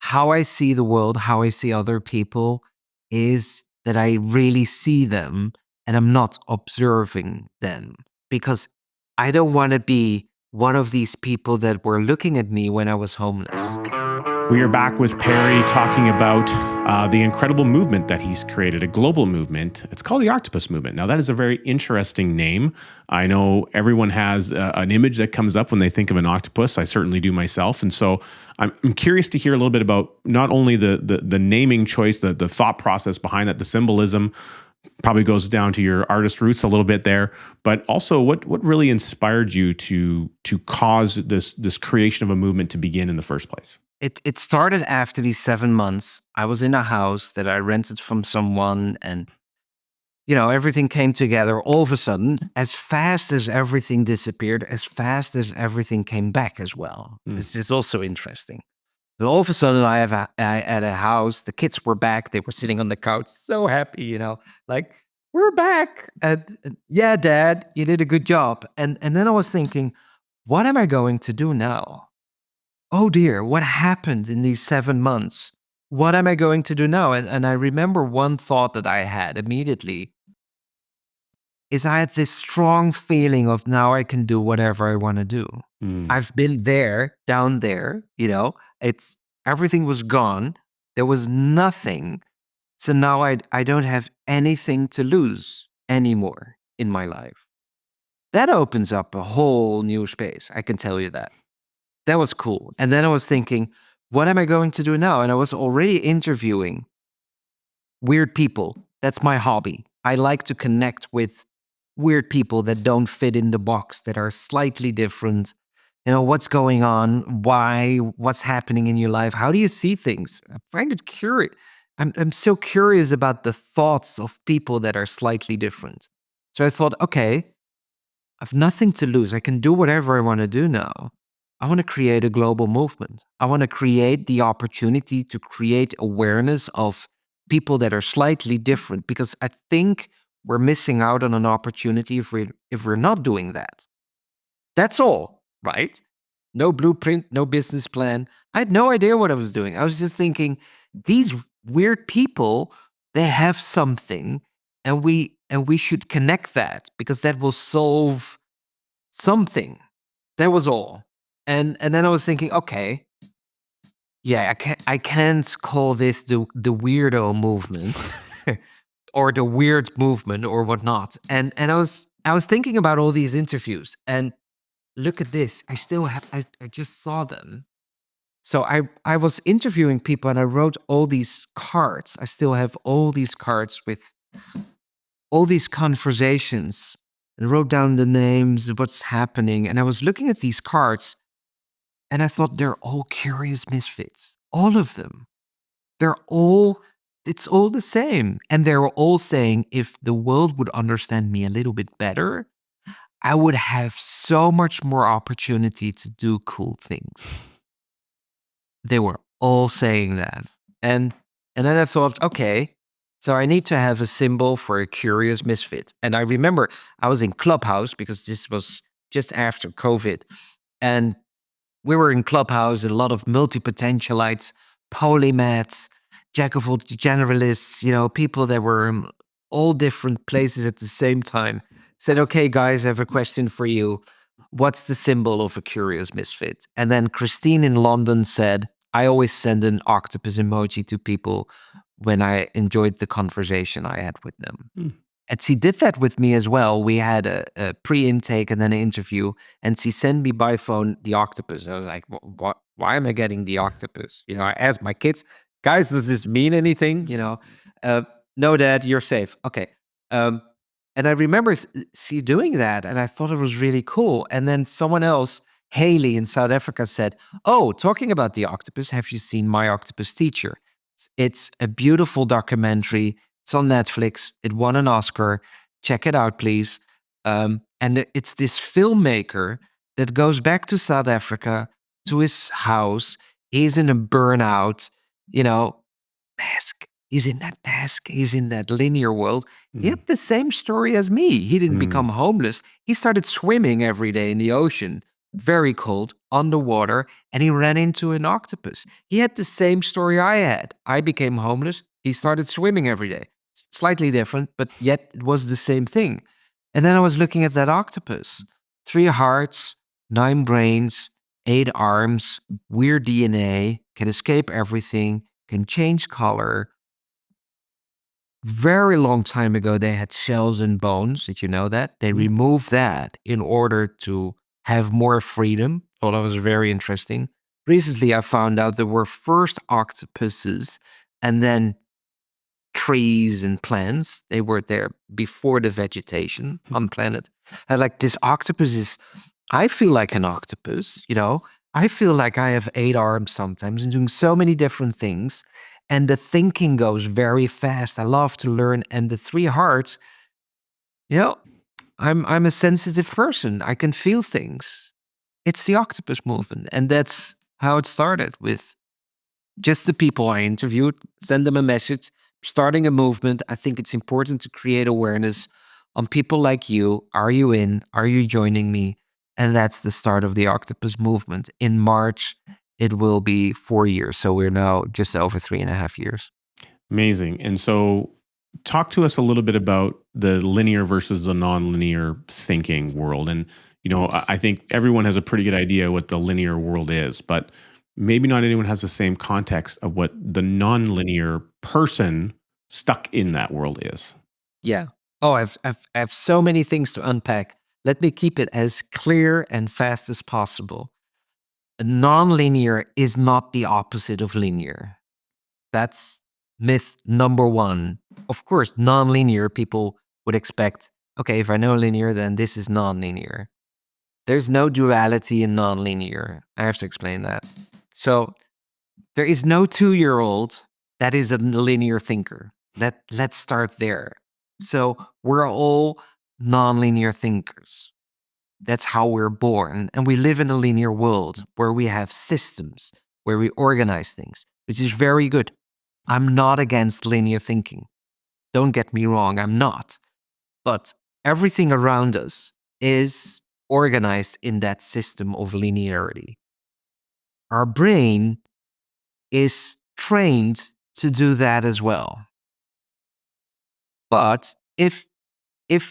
how I see the world, how I see other people is that I really see them and I'm not observing them because I don't want to be one of these people that were looking at me when I was homeless. We are back with Perry talking about the incredible movement that he's created, a global movement. It's called the Octopus Movement. Now, that is a very interesting name. I know everyone has an image that comes up when they think of an octopus. I certainly do myself. And so I'm curious to hear a little bit about not only the naming choice, the thought process behind that, the symbolism probably goes down to your artist roots a little bit there, but also what really inspired you to cause this creation of a movement to begin in the first place? It started after these 7 months. I was in a house that I rented from someone, and everything came together all of a sudden. As fast as everything disappeared, as fast as everything came back as well. Mm. This is also interesting. So all of a sudden, I at a house. The kids were back. They were sitting on the couch, so happy. Like we're back. And yeah, Dad, you did a good job. And then I was thinking, what am I going to do now? Oh dear, what happened in these 7 months? What am I going to do now? And I remember one thought that I had immediately is I had this strong feeling of now I can do whatever I want to do. Mm. I've been there, down there, it's everything was gone. There was nothing. So now I don't have anything to lose anymore in my life. That opens up a whole new space. I can tell you that. That was cool. And then I was thinking, what am I going to do now? And I was already interviewing weird people. That's my hobby. I like to connect with weird people that don't fit in the box, that are slightly different. What's going on? Why? What's happening in your life? How do you see things? I find it curious. I'm so curious about the thoughts of people that are slightly different. So I thought, okay, I've nothing to lose. I can do whatever I want to do now. I want to create a global movement. I want to create the opportunity to create awareness of people that are slightly different because I think we're missing out on an opportunity if we're not doing that. That's all, right? No blueprint, no business plan. I had no idea what I was doing. I was just thinking these weird people, they have something and we should connect that because that will solve something. That was all. And then I was thinking, okay, yeah, I can't call this the weirdo movement or the weird movement or whatnot. And I was thinking about all these interviews and look at this. I still have I just saw them. So I was interviewing people and I wrote all these cards. I still have all these cards with all these conversations and wrote down the names, what's happening. And I was looking at these cards and I thought they're all curious misfits. All of them. They're all, it's all the same. And they were all saying if the world would understand me a little bit better, I would have so much more opportunity to do cool things. They were all saying that. And then I thought, okay, so I need to have a symbol for a curious misfit. And I remember I was in Clubhouse because this was just after COVID. And we were in Clubhouse, a lot of multi-potentialites, polymaths, jack of all generalists, people that were in all different places at the same time. Said, okay, guys, I have a question for you. What's the symbol of a curious misfit? And then Christine in London said, I always send an octopus emoji to people when I enjoyed the conversation I had with them. Mm. And she did that with me as well. We had a pre-intake and then an interview, and she sent me by phone the octopus. I was like, "What? Why am I getting the octopus?" I asked my kids, "Guys, does this mean anything?" Uh, no, Dad, you're safe. Okay. Um, and I remember she doing that, and I thought it was really cool. And then someone else, Haley in South Africa, said, "Oh, talking about the octopus, have you seen My Octopus Teacher? It's a beautiful documentary. It's on Netflix. It won an Oscar. Check it out, please." And it's this filmmaker that goes back to South Africa to his house. He's in a burnout, you know, mask. He's in that mask. He's in that linear world. He Mm. had the same story as me. He didn't Mm. become homeless. He started swimming every day in the ocean very cold, underwater, and he ran into an octopus. He had the same story I had. I became homeless. He started swimming every day. Slightly different, but yet it was the same thing. And then I was looking at that octopus. 3 hearts, 9 brains, 8 arms, weird DNA, can escape everything, can change color. Very long time ago, they had shells and bones. Did you know that? They Mhm. removed that in order to have more freedom. Thought that was very interesting. Recently, I found out there were first octopuses and then trees and plants. They were there before the vegetation on planet. And like this octopus is, I feel like an octopus, you know? I feel like I have 8 arms sometimes and doing so many different things. And the thinking goes very fast. I love to learn. And the 3 hearts, you know, I'm a sensitive person. I can feel things. It's the octopus movement. And that's how it started with just the people I interviewed, send them a message, starting a movement. I think it's important to create awareness on people like you. Are you in? Are you joining me? And that's the start of the Octopus Movement. In March, it will be 4 years. So we're now just over 3.5 years. Amazing. And so, talk to us a little bit about the linear versus the nonlinear thinking world. And, I think everyone has a pretty good idea what the linear world is, but maybe not anyone has the same context of what the nonlinear person stuck in that world is. Yeah. Oh, I have so many things to unpack. Let me keep it as clear and fast as possible. Nonlinear is not the opposite of linear. That's myth number one. Of course, nonlinear people would expect, okay, if I know linear, then this is nonlinear. There's no duality in nonlinear. I have to explain that. So there is no 2-year-old that is a linear thinker. Let's start there. So we're all nonlinear thinkers. That's how we're born. And we live in a linear world where we have systems, where we organize things, which is very good. I'm not against linear thinking. Don't get me wrong, I'm not. But everything around us is organized in that system of linearity. Our brain is trained to do that as well. But if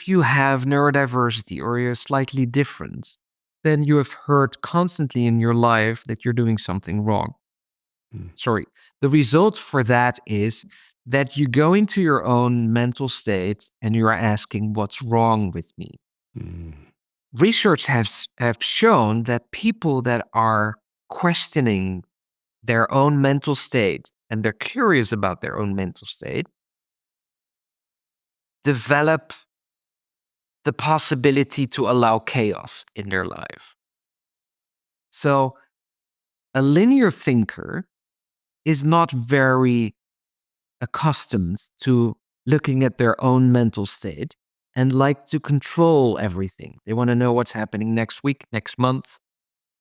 you have neurodiversity or you're slightly different, then you have heard constantly in your life that you're doing something wrong. Mm, Sorry. The result for that is that you go into your own mental state and you are asking, what's wrong with me? mm, Research have shown that people that are questioning their own mental state and they're curious about their own mental state develop the possibility to allow chaos in their life. So a linear thinker is not very accustomed to looking at their own mental state and like to control everything. They want to know what's happening next week, next month.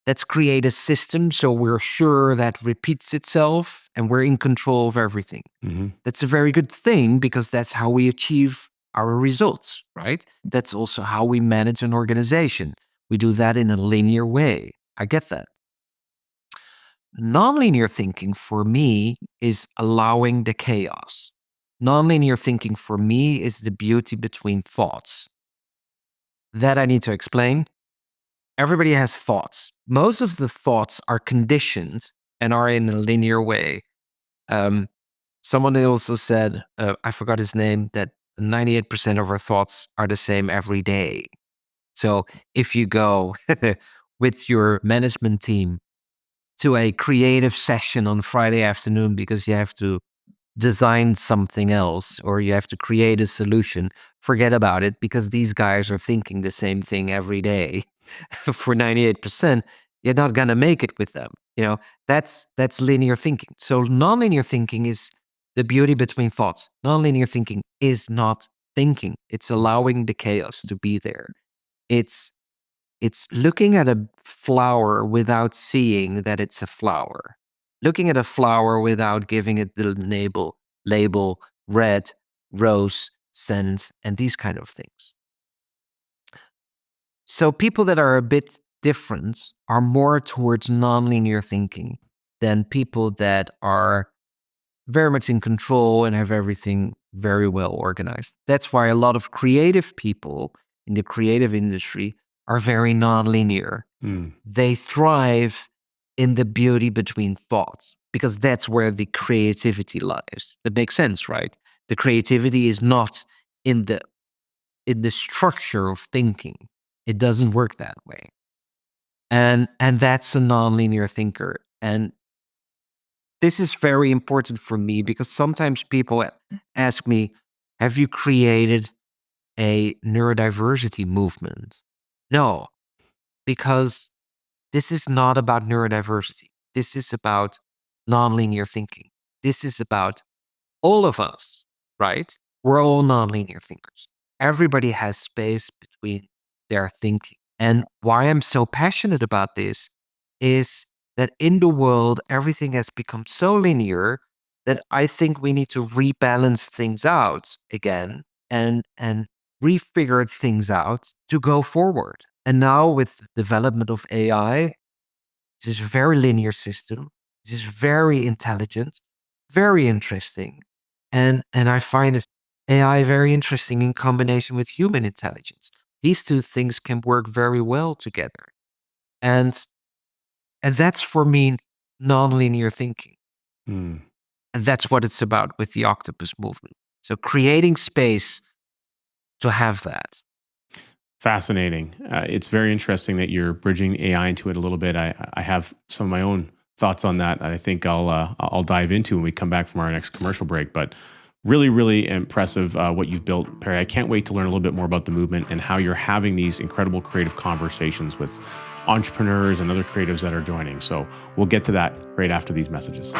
Let's create a system so we're sure that repeats itself and we're in control of everything. mhm. That's a very good thing because that's how we achieve our results, right? That's also how we manage an organization. We do that in a linear way. I get that. Nonlinear thinking for me is allowing the chaos. Nonlinear thinking for me is the beauty between thoughts. That I need to explain. Everybody has thoughts. Most of the thoughts are conditioned and are in a linear way. Um, Someone also said, I forgot his name, that 98% of our thoughts are the same every day. So if you go with your management team to a creative session on Friday afternoon because you have to design something else or you have to create a solution, forget about it because these guys are thinking the same thing every day. For 98%, you're not gonna make it with them. You know, that's linear thinking. So nonlinear thinking is the beauty between thoughts. Nonlinear thinking is not thinking. It's allowing the chaos to be there. It's it's looking at a flower without seeing that it's a flower. Looking at a flower without giving it the label, red, rose, scent, and these kind of things. So people that are a bit different are more towards nonlinear thinking than people that are very much in control and have everything very well organized. That's why a lot of creative people in the creative industry are very nonlinear. Mm. They thrive in the beauty between thoughts because that's where the creativity lies. That makes sense, right? The creativity is not in the structure of thinking. It doesn't work that way. And that's a nonlinear thinker. And this is very important for me because sometimes people ask me, have you created a neurodiversity movement? No, because this is not about neurodiversity. This is about nonlinear thinking. This is about all of us, right? We're all nonlinear thinkers. Everybody has space between their thinking. And why I'm so passionate about this is that in the world, everything has become so linear that I think we need to rebalance things out again and refigure things out to go forward. And now with the development of AI, this is a very linear system. This is very intelligent, very interesting. And I find AI very interesting in combination with human intelligence. These two things can work very well together. And and that's for me nonlinear thinking. Mm. And that's what it's about with the octopus movement. So creating space to have that. Fascinating. It's very interesting that you're bridging AI into it a little bit. I have some of my own thoughts on that. I think I'll dive into when we come back from our next commercial break. But really, really impressive what you've built, Perry. I can't wait to learn a little bit more about the movement and how you're having these incredible creative conversations with entrepreneurs and other creatives that are joining. So we'll get to that right after these messages.